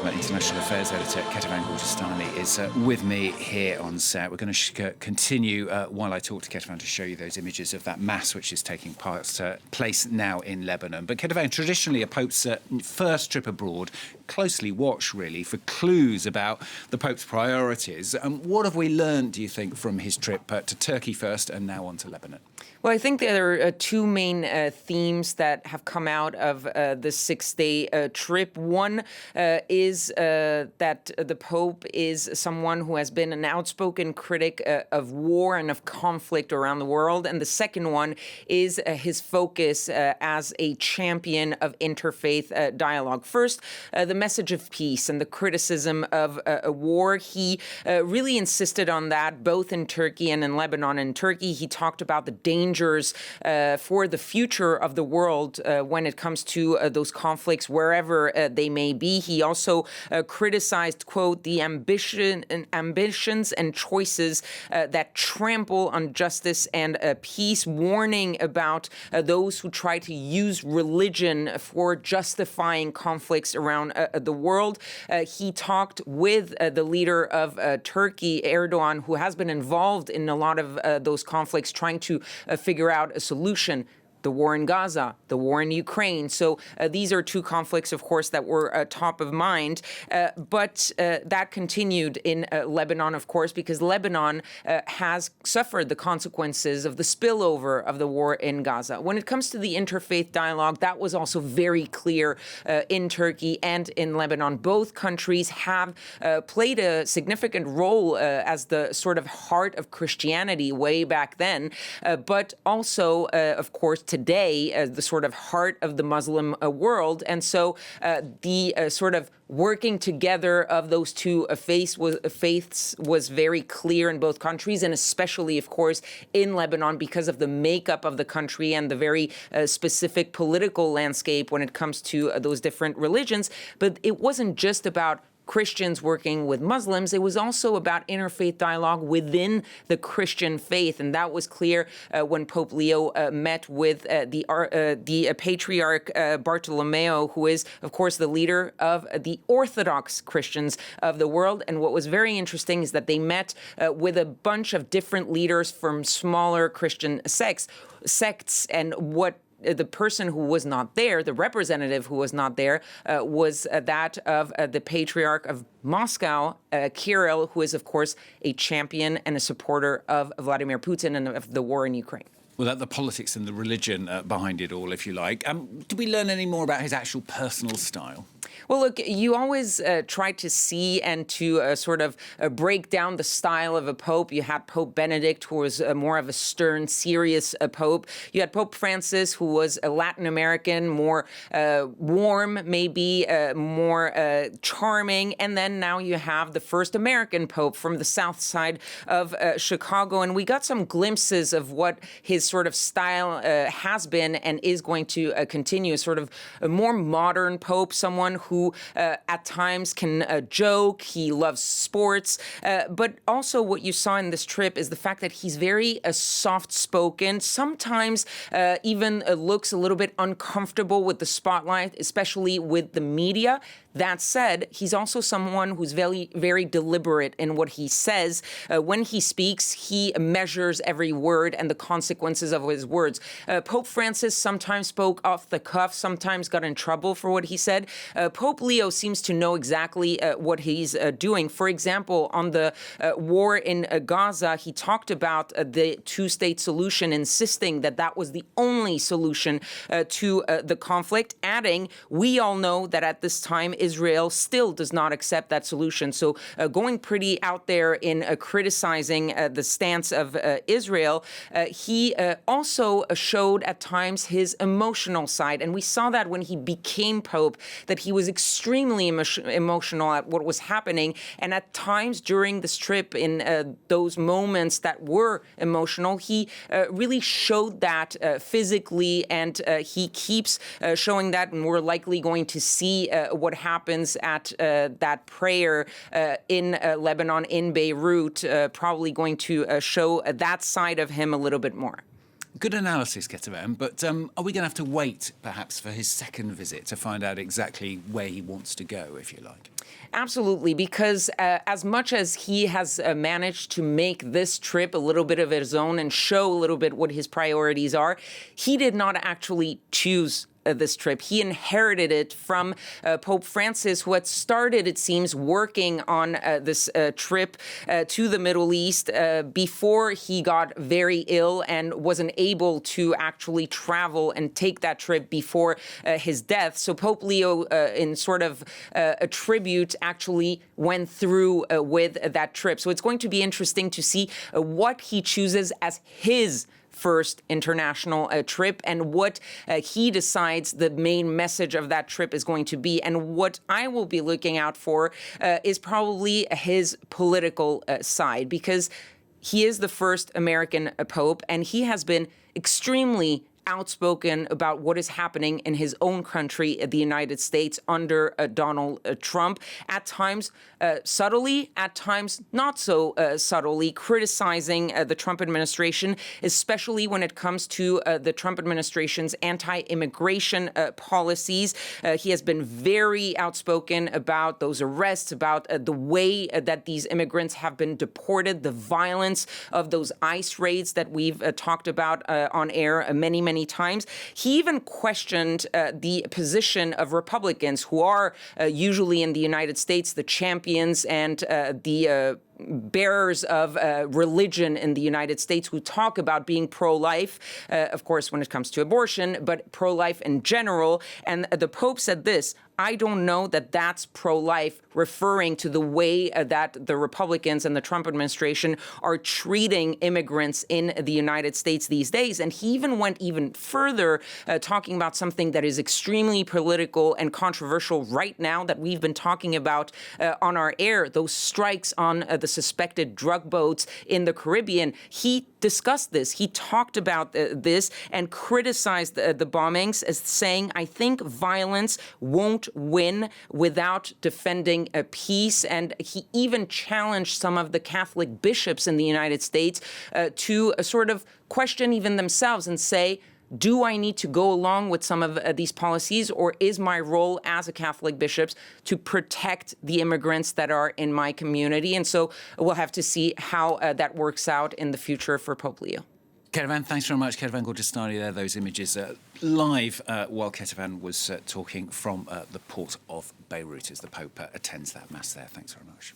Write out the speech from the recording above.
International Affairs editor Kethevane Gorjestani is with me here on set. We're going to continue while I talk to Kethevane to show you those images of that mass which is taking place now in Lebanon. But Kethevane, traditionally a Pope's first trip abroad, closely watched really for clues about the Pope's priorities. What have we learned, do you think, from his trip to Turkey first and now on to Lebanon? Well, I think there are two main themes that have come out of the six-day trip. One is that the Pope is someone who has been an outspoken critic of war and of conflict around the world. And the second one is his focus as a champion of interfaith dialogue. First, the message of peace and the criticism of a war. He really insisted on that both in Turkey and in Lebanon. In Turkey, he talked about the dangers for the future of the world when it comes to those conflicts, wherever they may be. He also criticized, quote, the ambitions and choices that trample on justice and peace, warning about those who try to use religion for justifying conflicts around the world. He talked with the leader of Turkey, Erdogan, who has been involved in a lot of those conflicts, trying to figure out a solution. The war in Gaza, the war in Ukraine. So these are two conflicts, of course, that were top of mind. But that continued in Lebanon, of course, because Lebanon has suffered the consequences of the spillover of the war in Gaza. When it comes to the interfaith dialogue, that was also very clear in Turkey and in Lebanon. Both countries have played a significant role as the sort of heart of Christianity way back then, but also, of course, today, the sort of heart of the Muslim world. And so the sort of working together of those two faiths was very clear in both countries, and especially, of course, in Lebanon because of the makeup of the country and the very specific political landscape when it comes to those different religions. But it wasn't just about Christians working with Muslims. It was also about interfaith dialogue within the Christian faith, and that was clear when Pope Leo met with the Patriarch Bartolomeo, who is, of course, the leader of the Orthodox Christians of the world. And what was very interesting is that they met with a bunch of different leaders from smaller Christian sects, and what the person who was not there, the representative who was not there, was that of the Patriarch of Moscow, Kirill, who is, of course, a champion and a supporter of Vladimir Putin and of the war in Ukraine. Well, the politics and the religion behind it all, if you like. Did we learn any more about his actual personal style? Well, look, you always try to see and to sort of break down the style of a pope. You had Pope Benedict, who was more of a stern, serious pope. You had Pope Francis, who was a Latin American, more warm, maybe more charming. And then now you have the first American pope from the south side of Chicago. And we got some glimpses of what his sort of style has been and is going to continue, sort of a more modern pope, someone who at times can joke. He loves sports. But also what you saw in this trip is the fact that he's very soft-spoken, sometimes even looks a little bit uncomfortable with the spotlight, especially with the media. That said, he's also someone who's very, very deliberate in what he says. When he speaks, he measures every word and the consequences of his words. Pope Francis sometimes spoke off the cuff, sometimes got in trouble for what he said. Pope Leo seems to know exactly what he's doing. For example, on the war in Gaza, he talked about the two-state solution, insisting that that was the only solution to the conflict, adding, we all know that at this time, Israel still does not accept that solution. So going pretty out there in criticizing the stance of Israel, he also showed at times his emotional side. And we saw that when he became Pope, that he was extremely emotional at what was happening. And at times during this trip, in those moments that were emotional, he really showed that physically, and he keeps showing that, and we're likely going to see what happens at that prayer in Lebanon, in Beirut, probably going to show that side of him a little bit more. Good analysis, Kethevane, but are we going to have to wait, perhaps, for his second visit to find out exactly where he wants to go, if you like? Absolutely, because as much as he has managed to make this trip a little bit of his own and show a little bit what his priorities are, he did not actually choose this trip. He inherited it from Pope Francis, who had started, it seems, working on this trip to the Middle East before he got very ill and wasn't able to actually travel and take that trip before his death. So Pope Leo, in sort of a tribute, actually went through with that trip. So it's going to be interesting to see what he chooses as his first international trip and what he decides the main message of that trip is going to be. And what I will be looking out for is probably his political side, because he is the first American pope, and he has been extremely outspoken about what is happening in his own country, the United States, under Donald Trump, at times subtly, at times not so subtly, criticizing the Trump administration, especially when it comes to the Trump administration's anti-immigration policies. He has been very outspoken about those arrests, about the way that these immigrants have been deported, the violence of those ICE raids that we've talked about on air many times. He even questioned the position of Republicans, who are usually in the United States the champions and the bearers of religion in the United States, who talk about being pro-life, of course, when it comes to abortion, but pro-life in general. And the Pope said this: I don't know that that's pro-life, referring to the way that the Republicans and the Trump administration are treating immigrants in the United States these days. And he even went even further, talking about something that is extremely political and controversial right now that we've been talking about on our air, those strikes on the suspected drug boats in the Caribbean. He discussed this. He talked about this and criticized the bombings as saying, I think violence won't win without defending a peace. And he even challenged some of the Catholic bishops in the United States to sort of question even themselves and say, do I need to go along with some of these policies, or is my role as a Catholic bishop to protect the immigrants that are in my community? And so we'll have to see how that works out in the future for Pope Leo. Kethevane, thanks very much. Kethevane Gorjestani there, those images live while Kethevane was talking from the port of Beirut as the Pope attends that Mass there. Thanks very much.